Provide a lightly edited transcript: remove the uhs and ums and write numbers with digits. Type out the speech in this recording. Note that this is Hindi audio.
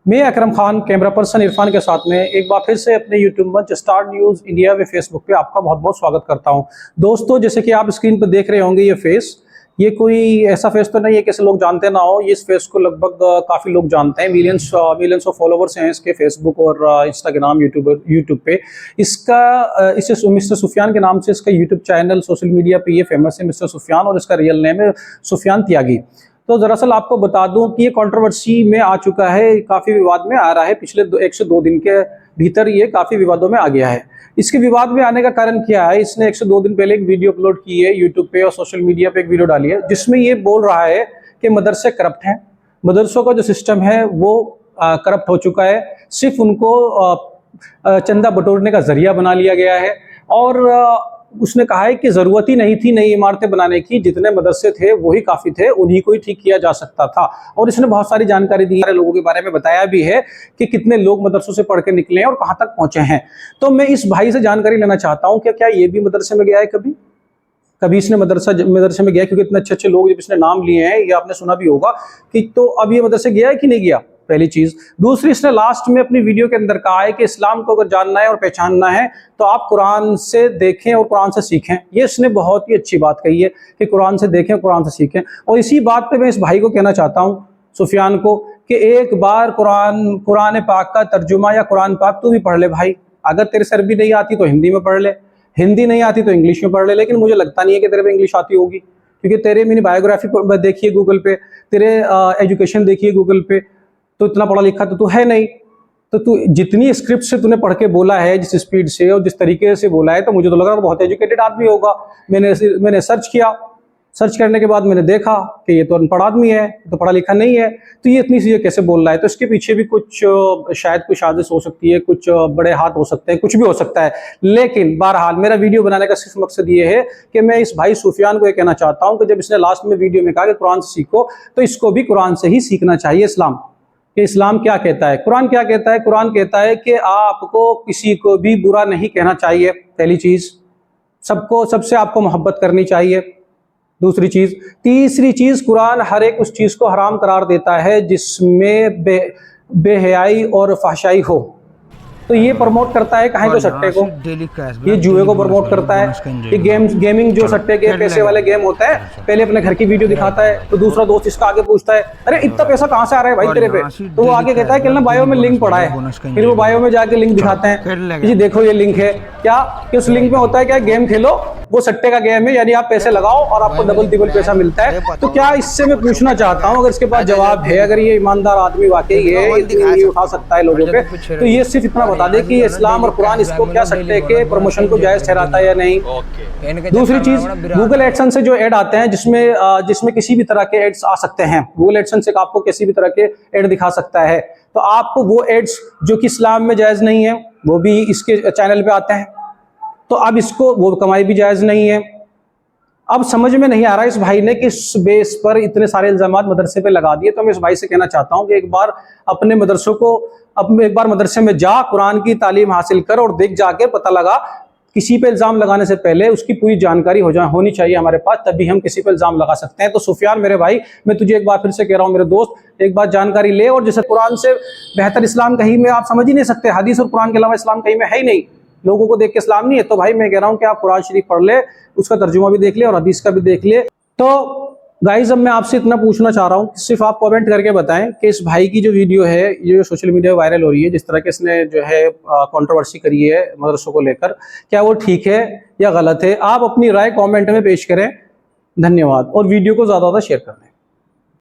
मैं अकरम खान कैमरा पर्सन इरफान के साथ में एक बार फिर से अपने यूट्यूब मंच स्टार न्यूज़ इंडिया व फेसबुक पे आपका बहुत बहुत स्वागत करता हूं। दोस्तों, जैसे कि आप स्क्रीन पर देख रहे होंगे, ये कोई ऐसा फेस तो नहीं है कि ऐसे लोग जानते ना हो। इस फेस को लगभग काफ़ी लोग जानते हैं। मिलियंस ऑफ फॉलोवर्स हैं इसके फेसबुक और इंस्टाग्राम यूट्यूब पे। इसे मिस्टर सुफियान के नाम से इसका यूट्यूब चैनल सोशल मीडिया पे ये फेमस है, मिस्टर सुफियान, और इसका रियल नेम है सुफियान त्यागी। तो दरअसल आपको बता दूं कि ये कंट्रोवर्सी में आ चुका है, काफ़ी विवाद में आ रहा है। पिछले 1 से 2 दिन के भीतर ये काफ़ी विवादों में आ गया है। इसके विवाद में आने का कारण क्या है? इसने 1 से 2 दिन पहले एक वीडियो अपलोड की है यूट्यूब पे और सोशल मीडिया पे एक वीडियो डाली है, जिसमें ये बोल रहा है कि मदरसे करप्ट हैं, मदरसों का जो सिस्टम है वो करप्ट हो चुका है, सिर्फ उनको चंदा बटोरने का जरिया बना लिया गया है। और उसने कहा है कि ज़रूरत ही नहीं थी नई इमारतें बनाने की, जितने मदरसे थे वही काफ़ी थे, उन्हीं को ही ठीक किया जा सकता था। और इसने बहुत सारी जानकारी दी है, लोगों के बारे में बताया भी है कि कितने लोग मदरसों से पढ़ के निकले हैं और कहाँ तक पहुँचे हैं। तो मैं इस भाई से जानकारी लेना चाहता हूँ कि क्या ये भी मदरसे में गया है कभी इसने मदरसे में गया? क्योंकि इतने अच्छे अच्छे लोग जब इसने नाम लिए हैं, ये आपने सुना भी होगा कि, तो अब ये मदरसे गया है कि नहीं गया, पहली चीज। दूसरी, इसने लास्ट में अपनी वीडियो के अंदर कहा है कि इस्लाम को अगर जानना है और पहचानना है तो आप कुरान से देखें और कुरान से सीखें। ये इसने बहुत ही अच्छी बात कही है कि कुरान से देखें, कुरान से सीखें। और इसी बात पे मैं इस भाई को कहना चाहता हूँ, सुफियान को, कि एक बार कुरान पाक का तर्जुमा या कुरान पाक तू भी पढ़ ले भाई। अगर तेरे से अरबी नहीं आती तो हिंदी में पढ़ ले, हिंदी नहीं आती तो इंग्लिश में पढ़ ले। लेकिन मुझे लगता नहीं है कि तेरे पे इंग्लिश आती होगी, क्योंकि तेरे मैंने बायोग्राफी देखी है गूगल पे, तेरे एजुकेशन देखी है गूगल पे, तो इतना पढ़ा लिखा तो तू है नहीं। तो तू जितनी स्क्रिप्ट से तूने पढ़ के बोला है, जिस स्पीड से और जिस तरीके से बोला है, तो मुझे तो लग रहा है बहुत एजुकेटेड आदमी होगा। मैंने सर्च किया, सर्च करने के बाद मैंने देखा कि ये तो अनपढ़ आदमी है, तो पढ़ा लिखा नहीं है। तो ये इतनी चीज़ें कैसे बोल रहा है? तो इसके पीछे भी कुछ शायद कुछ साजिश हो सकती है, कुछ बड़े हाथ हो सकते हैं, कुछ भी हो सकता है। लेकिन बहरहाल मेरा वीडियो बनाने का सिर्फ मकसद ये है कि मैं इस भाई सुफियान को ये कहना चाहता हूँ कि जब इसने लास्ट में वीडियो में कहा कि कुरान से सीखो, तो इसको भी कुरान से ही सीखना चाहिए। इस्लाम क्या कहता है, कुरान क्या कहता है? कुरान कहता है कि आपको किसी को भी बुरा नहीं कहना चाहिए, पहली चीज। सबसे आपको मोहब्बत करनी चाहिए, दूसरी चीज। तीसरी चीज, कुरान हर एक उस चीज को हराम करार देता है जिसमें बेहयाई और फहशाई हो। तो ये प्रमोट करता है कहीं तो सट्टे को, ये जुए को प्रमोट करता है। ये गेमिंग जो सट्टे के पैसे वाले गेम होता है, पहले अपने घर की वीडियो दिखाता है, तो दूसरा दोस्त इसका आगे पूछता है, अरे इतना पैसा कहाँ से आ रहा है भाई तेरे पे? तो वो आगे कहता है कि ना बायो में लिंक पड़ा है। फिर वो बायो में जाके लिंक दिखाते हैं, जी देखो ये लिंक है। क्या कि उस लिंक में होता है क्या? गेम खेलो, वो सट्टे का गेम है, यानी आप पैसे लगाओ और आपको डबल तिबल पैसा मिलता है। तो क्या इससे मैं पूछना चाहता हूँ, अगर इसके पास जवाब है, अगर ये ईमानदार आदमी वाकई है, ये उठा सकता है लोगों पे, तो ये सिर्फ इतना बता दे कि इस्लाम और कुरान इसको क्या सट्टे के प्रमोशन को जायज ठहराता है या नहीं। दूसरी चीज, गूगल एडसेंस से जो ऐड आते हैं, जिसमें किसी भी तरह के एड्स आ सकते हैं। गूगल एडसेंस से आपको किसी भी तरह के एड दिखा सकता है, तो आपको वो एड्स जो कि इस्लाम में जायज नहीं है वो भी इसके चैनल पे आते हैं, तो अब इसको वो कमाई भी जायज नहीं है। अब समझ में नहीं आ रहा इस भाई ने कि इस बेस पर इतने सारे इल्जामात मदरसे पे लगा दिए। तो मैं इस भाई से कहना चाहता हूं कि एक बार अपने मदरसों को, एक बार मदरसे में जा, कुरान की तालीम हासिल कर और देख, जाके पता लगा। किसी पे इल्जाम लगाने से पहले उसकी पूरी जानकारी होनी चाहिए हमारे पास, तभी हम किसी पे इल्जाम लगा सकते हैं। तो सुफियान मेरे भाई, मैं तुझे एक बार फिर से कह रहा हूँ मेरे दोस्त, एक बार जानकारी ले। और जैसे कुरान से बेहतर इस्लाम कहीं में आप समझ ही नहीं सकते, हदीस और कुरान के अलावा इस्लाम कहीं में है ही नहीं। लोगों को देख के इस्लाम नहीं है, तो भाई मैं कह रहा हूँ कि आप कुरान शरीफ पढ़ ले, उसका तर्जुमा भी देख ले और हदीस का भी देख ले। तो गाइज, अब मैं आपसे इतना पूछना चाह रहा हूँ कि सिर्फ आप कमेंट करके बताएं कि इस भाई की जो वीडियो है, ये सोशल मीडिया में वायरल हो रही है, जिस तरह के इसने जो है कंट्रोवर्सी करी है मदरसों को लेकर, क्या वो ठीक है या गलत है? आप अपनी राय कमेंट में पेश करें। धन्यवाद, और वीडियो को ज़्यादा शेयर करें।